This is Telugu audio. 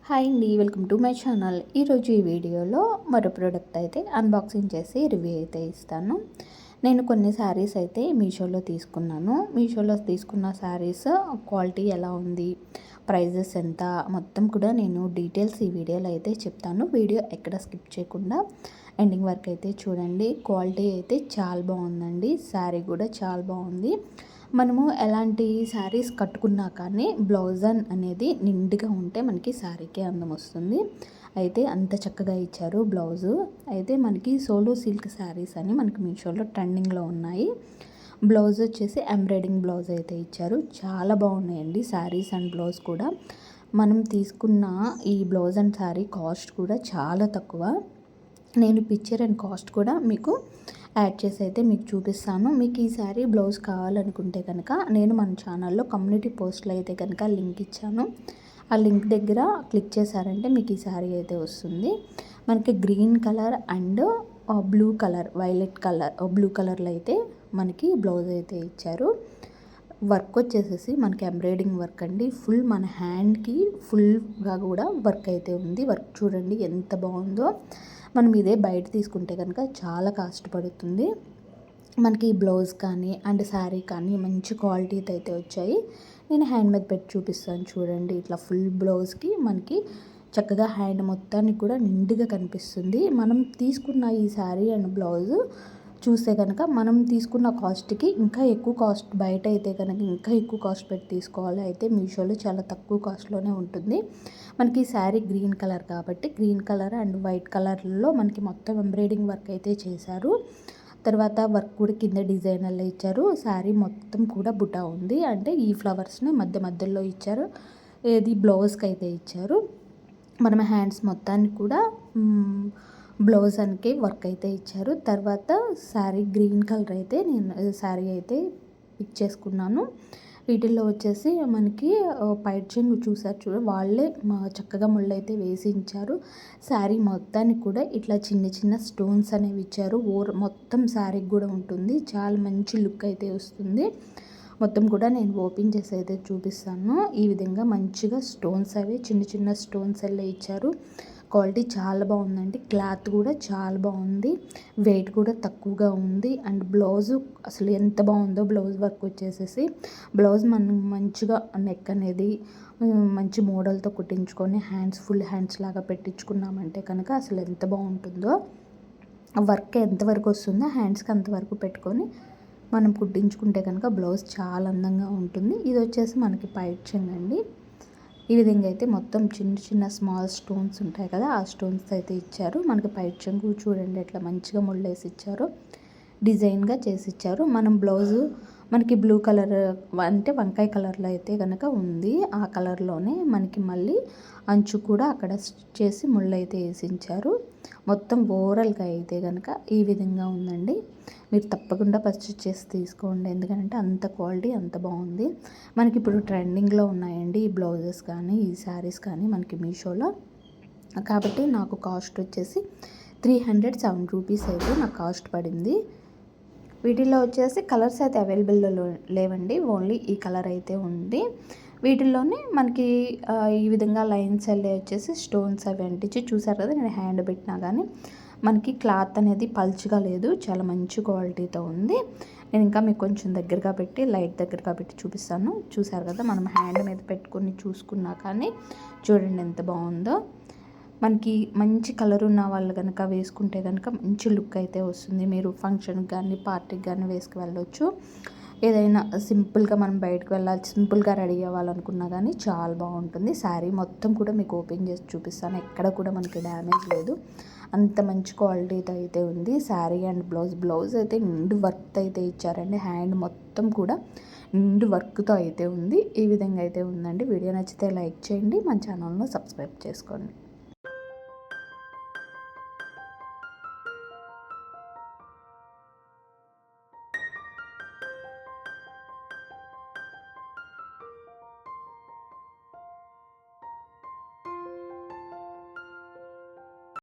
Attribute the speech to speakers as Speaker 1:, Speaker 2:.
Speaker 1: హాయ్ అండి, వెల్కమ్ టు మై ఛానల్. ఈరోజు ఈ వీడియోలో మరో ప్రోడక్ట్ అయితే అన్బాక్సింగ్ చేసి రివ్యూ అయితే ఇస్తాను. నేను కొన్ని శారీస్ అయితే మీషోలో తీసుకున్నాను. మీషోలో తీసుకున్న శారీస్ క్వాలిటీ ఎలా ఉంది, ప్రైజెస్ ఎంత, మొత్తం కూడా నేను డీటెయిల్స్ ఈ వీడియోలో అయితే చెప్తాను. వీడియో ఎక్కడ స్కిప్ చేయకుండా ఎండింగ్ వరకు అయితే చూడండి. క్వాలిటీ అయితే చాలా బాగుందండి. శారీ కూడా చాలా బాగుంది. మనము ఎలాంటి శారీస్ కట్టుకున్నా కానీ బ్లౌజ్ అనేది నిండుగా ఉంటే మనకి శారీకే అందం వస్తుంది. అయితే అంత చక్కగా ఇచ్చారు బ్లౌజు. అయితే మనకి సోలో సిల్క్ శారీస్ అని మనకి మీషోలో ట్రెండింగ్లో ఉన్నాయి. బ్లౌజ్ వచ్చేసి ఎంబ్రాయిడింగ్ బ్లౌజ్ అయితే ఇచ్చారు. చాలా బాగున్నాయండి శారీస్ అండ్ బ్లౌజ్ కూడా. మనం తీసుకున్న ఈ బ్లౌజ్ అండ్ శారీ కాస్ట్ కూడా చాలా తక్కువ. నేను పిక్చర్ అండ్ కాస్ట్ కూడా మీకు యాడ్ చేసి అయితే మీకు చూపిస్తాను. మీకు ఈ శారీ బ్లౌజ్ కావాలనుకుంటే కనుక నేను మన ఛానల్లో కమ్యూనిటీ పోస్ట్లో అయితే కనుక లింక్ ఇచ్చాను. ఆ లింక్ దగ్గర క్లిక్ చేశారంటే మీకు ఈ శారీ అయితే వస్తుంది. మనకి green colour and blue colour, violet colour, blue కలర్లో అయితే మనకి బ్లౌజ్ అయితే ఇచ్చారు. వర్క్ వచ్చేసేసి మనకి ఎంబ్రాయిడింగ్ వర్క్ అండి. ఫుల్ మన హ్యాండ్కి ఫుల్గా కూడా వర్క్ అయితే ఉంది. వర్క్ చూడండి ఎంత బాగుందో. మనం ఇదే బయట తీసుకుంటే కనుక చాలా కాస్ట్ పడుతుంది. మనకి బ్లౌజ్ కానీ అండ్ శారీ కానీ మంచి క్వాలిటీతో అయితే వచ్చాయి. నేను హ్యాండ్ మీద పెట్టి చూపిస్తాను చూడండి. ఇట్లా ఫుల్ బ్లౌజ్కి మనకి చక్కగా హ్యాండ్ మొత్తానికి కూడా నిండుగా కనిపిస్తుంది. మనం తీసుకున్న ఈ శారీ అండ్ బ్లౌజ్ చూస్తే కనుక మనం తీసుకున్న కాస్ట్కి ఇంకా ఎక్కువ కాస్ట్, బయట అయితే కనుక ఇంకా ఎక్కువ కాస్ట్ పెట్టి తీసుకోవాలి. అయితే మీషోలో చాలా తక్కువ కాస్ట్లోనే ఉంటుంది. మనకి శారీ గ్రీన్ కలర్ కాబట్టి గ్రీన్ కలర్ అండ్ వైట్ కలర్లో మనకి మొత్తం ఎంబ్రాయిడింగ్ వర్క్ అయితే చేశారు. తర్వాత వర్క్ కూడా కింద డిజైనర్లో ఇచ్చారు. శారీ మొత్తం కూడా బుటా ఉంది, అంటే ఈ ఫ్లవర్స్ని మధ్యలో ఇచ్చారు. ఏది బ్లౌజ్కి అయితే ఇచ్చారు. మనం హ్యాండ్స్ మొత్తానికి కూడా బ్లౌజ్ అనికి వర్క్ అయితే ఇచ్చారు. తర్వాత శారీ గ్రీన్ కలర్ అయితే నేను శారీ అయితే పిక్ చేసుకున్నాను. వీటిల్లో వచ్చేసి మనకి పైట్ చెంగు చూసారు వాళ్ళే చక్కగా ముళ్ళు అయితే వేసి ఇచ్చారు. శారీ మొత్తానికి కూడా ఇట్లా చిన్న చిన్న స్టోన్స్ అనేవి ఇచ్చారు. మొత్తం శారీకి కూడా ఉంటుంది. చాలా మంచి లుక్ అయితే వస్తుంది. మొత్తం కూడా నేను ఓపెన్ చేసి అయితే చూపిస్తాను. ఈ విధంగా మంచిగా స్టోన్స్ అవి చిన్న చిన్న స్టోన్స్ అలా ఇచ్చారు. క్వాలిటీ చాలా బాగుందండి. క్లాత్ కూడా చాలా బాగుంది. వెయిట్ కూడా తక్కువగా ఉంది. అండ్ బ్లౌజు అసలు ఎంత బాగుందో. బ్లౌజ్ వర్క్ వచ్చేసేసి బ్లౌజ్ మనం మంచిగా నెక్ అనేది మంచి మోడల్తో కుట్టించుకొని ఫుల్ హ్యాండ్స్ లాగా పెట్టించుకున్నామంటే కనుక అసలు ఎంత బాగుంటుందో. వర్క్ ఎంతవరకు వస్తుందో హ్యాండ్స్కి అంతవరకు పెట్టుకొని మనం కుట్టించుకుంటే కనుక బ్లౌజ్ చాలా అందంగా ఉంటుంది. ఇది వచ్చేసి మనకి పైట్ చెంగండి. ఈ విధంగా అయితే మొత్తం చిన్న చిన్న స్మాల్ స్టోన్స్ ఉంటాయి కదా, ఆ స్టోన్స్ అయితే ఇచ్చారు. మనకి పైట్ చెంగు చూడండి ఎట్లా మంచిగా ముళ్ళేసి ఇచ్చారు, డిజైన్గా చేసి ఇచ్చారు. మనం బ్లౌజు మనకి బ్లూ కలర్ అంటే వంకాయ కలర్లో అయితే కనుక ఉంది. ఆ కలర్లోనే మనకి మళ్ళీ అంచు కూడా అక్కడ చేసి ముళ్ళు అయితే వేసించారు. మొత్తం ఓవరాల్గా అయితే కనుక ఈ విధంగా ఉందండి. మీరు తప్పకుండా పర్చేస్ చేసి తీసుకోండి, ఎందుకంటే అంత క్వాలిటీ అంత బాగుంది. మనకి ఇప్పుడు ట్రెండింగ్లో ఉన్నాయండి ఈ బ్లౌజెస్ కానీ ఈ శారీస్ కానీ మనకి మీషోలో. కాబట్టి నాకు కాస్ట్ వచ్చేసి 307 రూపీస్ అయితే నాకు కాస్ట్ పడింది. వీటిల్లో వచ్చేసి కలర్స్ అయితే అవైలబుల్లో లేవండి, ఓన్లీ ఈ కలర్ అయితే ఉంది. వీటిల్లోనే మనకి ఈ విధంగా లైన్స్ వెళ్ళి వచ్చేసి స్టోన్స్ అవి అంటించి చూసారు కదా. నేను హ్యాండ్ పెట్టినా కానీ మనకి క్లాత్ అనేది పల్చగా లేదు, చాలా మంచి క్వాలిటీతో ఉంది. నేను ఇంకా మీకు కొంచెం దగ్గరగా పెట్టి లైట్ దగ్గరగా పెట్టి చూపిస్తాను. చూసారు కదా, మనం హ్యాండ్ మీద పెట్టుకొని చూసుకున్నా కానీ చూడండి ఎంత బాగుందో. మనకి మంచి కలర్ ఉన్న వాళ్ళు కనుక వేసుకుంటే కనుక మంచి లుక్ అయితే వస్తుంది. మీరు ఫంక్షన్కి కానీ పార్టీకి కానీ వేసుకు వెళ్ళొచ్చు. ఏదైనా సింపుల్గా మనం బయటకు వెళ్ళాలి, సింపుల్గా రెడీ అవ్వాలనుకున్నా కానీ చాలా బాగుంటుంది. శారీ మొత్తం కూడా మీకు ఓపెన్ చేసి చూపిస్తాను. ఎక్కడ కూడా మనకి డ్యామేజ్ లేదు, అంత మంచి క్వాలిటీతో అయితే ఉంది. శారీ అండ్ బ్లౌజ్ అయితే నిండు వర్క్ అయితే ఇచ్చారండి. హ్యాండ్ మొత్తం కూడా నిండు వర్క్తో అయితే ఉంది. ఈ విధంగా అయితే ఉందండి. వీడియో నచ్చితే లైక్ చేయండి, మన ఛానల్ను సబ్స్క్రైబ్ చేసుకోండి.